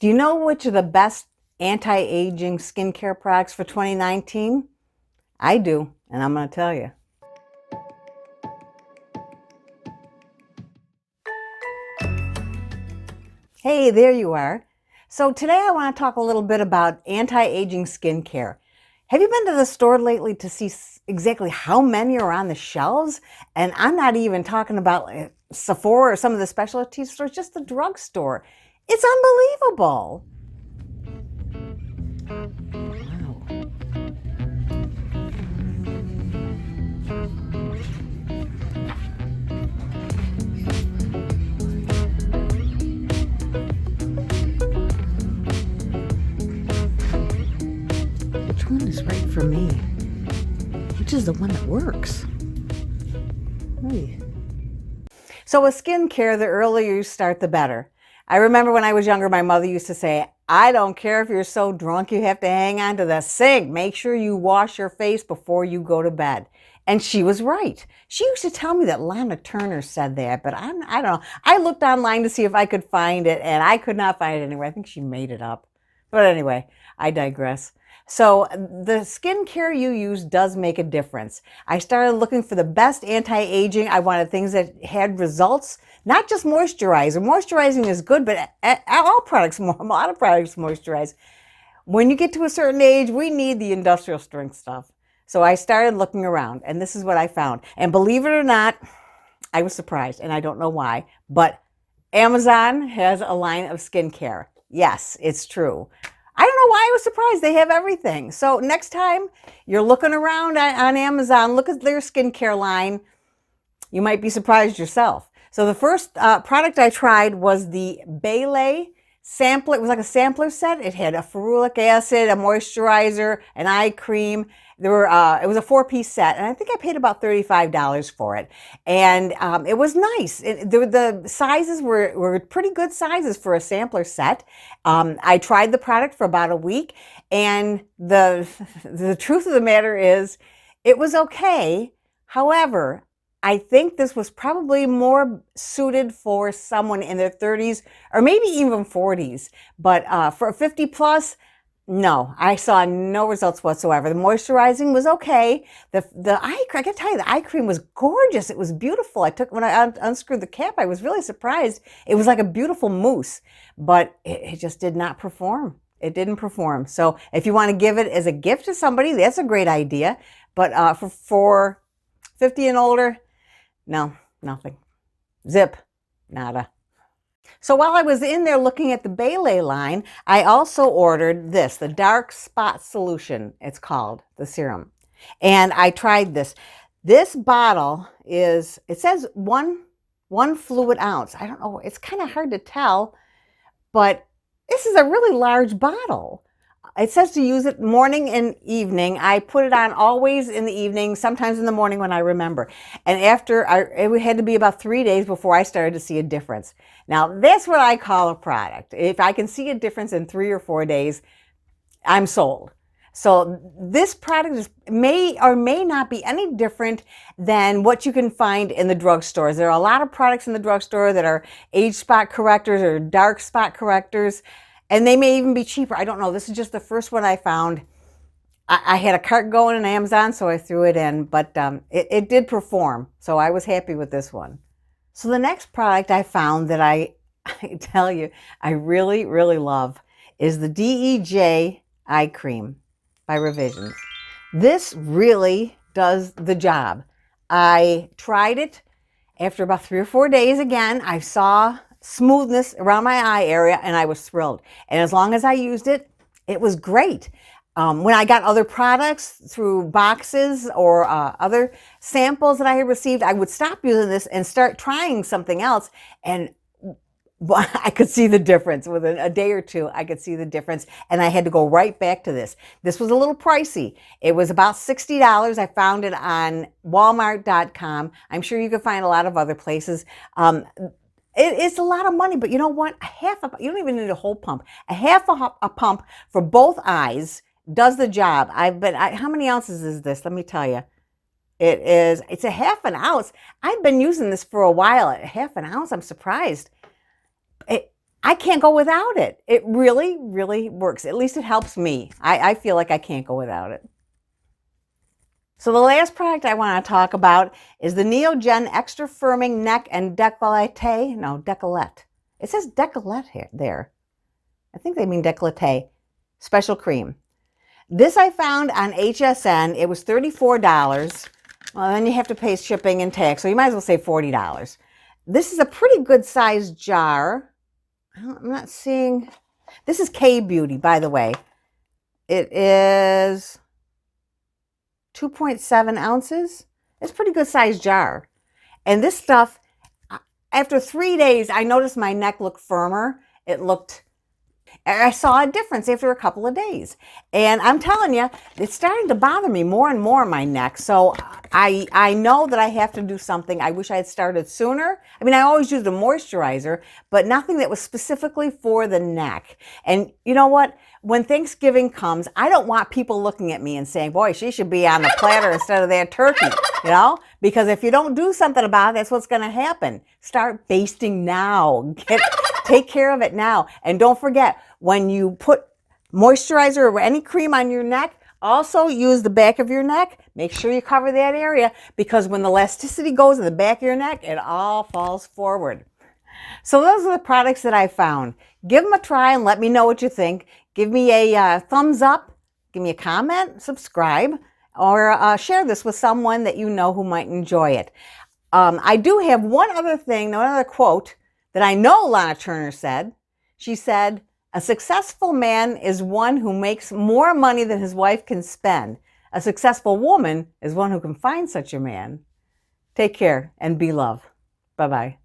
Do you know which are the best anti-aging skincare products for 2019? I do, and I'm going to tell you. Hey, there you are. So today I want to talk a little bit about anti-aging skincare. Have you been to the store lately to see exactly how many are on the shelves? And I'm not even talking about Sephora or some of the specialty stores, just the drugstore. It's unbelievable. Wow. Which one is right for me? Which is the one that works? Hey. So with skincare, the earlier you start, the better. I remember when I was younger, my mother used to say, I don't care if you're so drunk you have to hang on to the sink. Make sure you wash your face before you go to bed. And she was right. She used to tell me that Lana Turner said that, but I don't know. I looked online to see if I could find it, and I could not find it anywhere. I think she made it up. But anyway, I digress. So the skincare you use does make a difference. I started looking for the best anti-aging. I wanted things that had results, not just moisturizer. Moisturizing is good, but all products, a lot of products moisturize. When you get to a certain age, we need the industrial strength stuff. So I started looking around, and this is what I found. And believe it or not, I was surprised, and I don't know why, but Amazon has a line of skincare. Yes, it's true. I don't know why I was surprised. They have everything. So next time you're looking around on Amazon, look at their skincare line. You might be surprised yourself. So the first product I tried was the be.love sampler. It was like a sampler set. It had a ferulic acid, a moisturizer, an eye cream. It was a 4-piece set, and I think I paid about $35 for it. And it was nice. The sizes were pretty good sizes for a sampler set. I tried the product for about a week, and the truth of the matter is, it was okay. However, I think this was probably more suited for someone in their 30s or maybe even 40s. But for 50 plus, no, I saw no results whatsoever. The moisturizing was okay. The eye cream, I gotta tell you, the eye cream was gorgeous. It was beautiful. When I unscrewed the cap, I was really surprised. It was like a beautiful mousse, but it just did not perform. It didn't perform. So if you want to give it as a gift to somebody, that's a great idea. But for 50 and older, no, nothing. Zip, nada. So while I was in there looking at the be.love line, I also ordered this, the Dark Spot Solution, it's called, the serum. And I tried this. This bottle is, it says one fluid ounce. I don't know, it's kind of hard to tell, but this is a really large bottle. It says to use it morning and evening. I put it on always in the evening, sometimes in the morning when I remember. And it had to be about 3 days before I started to see a difference. Now, that's what I call a product. If I can see a difference in 3 or 4 days, I'm sold. So this product may or may not be any different than what you can find in the drugstores. There are a lot of products in the drugstore that are age spot correctors or dark spot correctors. And they may even be cheaper. I don't know. This is just the first one I found. I had a cart going on Amazon, so I threw it in. But it did perform. So I was happy with this one. So the next product I found that I tell you, I really, really love is the DEJ Eye Cream by Revisions. This really does the job. I tried it. After about 3 or 4 days again, I saw smoothness around my eye area, and I was thrilled. And as long as I used it, it was great. When I got other products through boxes or other samples that I had received, I would stop using this and start trying something else, and I could see the difference. Within a day or two, I could see the difference, and I had to go right back to this. This was a little pricey. It was about $60. I found it on Walmart.com. I'm sure you can find a lot of other places. It's a lot of money, but you know what? You don't even need a whole pump. A pump for both eyes does the job. How many ounces is this? Let me tell you. It's a half an ounce. I've been using this for a while. A half an ounce, I'm surprised. I can't go without it. It really, really works. At least it helps me. I feel like I can't go without it. So the last product I want to talk about is the Neogen Extra Firming Neck and Décolleté. No, décolleté. It says décolleté here, there. I think they mean décolleté. Special cream. This I found on HSN. It was $34. Well, then you have to pay shipping and tax, so you might as well say $40. This is a pretty good sized jar. I'm not seeing. This is K-Beauty, by the way. It is 2.7 ounces. It's a pretty good sized jar. And this stuff, after 3 days, I noticed my neck looked firmer. I saw a difference after a couple of days. And I'm telling you, it's starting to bother me more and more in my neck. So I know that I have to do something. I wish I had started sooner. I mean, I always used a moisturizer, but nothing that was specifically for the neck. And you know what? When Thanksgiving comes, I don't want people looking at me and saying, boy, she should be on the platter instead of that turkey, you know? Because if you don't do something about it, that's what's going to happen. Start basting now. Take care of it now. And don't forget, when you put moisturizer or any cream on your neck, also use the back of your neck. Make sure you cover that area, because when the elasticity goes in the back of your neck, it all falls forward. So those are the products that I found. Give them a try and let me know what you think. Give me a thumbs up, give me a comment, subscribe, or share this with someone that you know who might enjoy it. I do have one other quote that I know Lana Turner said. She said, "A successful man is one who makes more money than his wife can spend. A successful woman is one who can find such a man." Take care and be love. Bye-bye.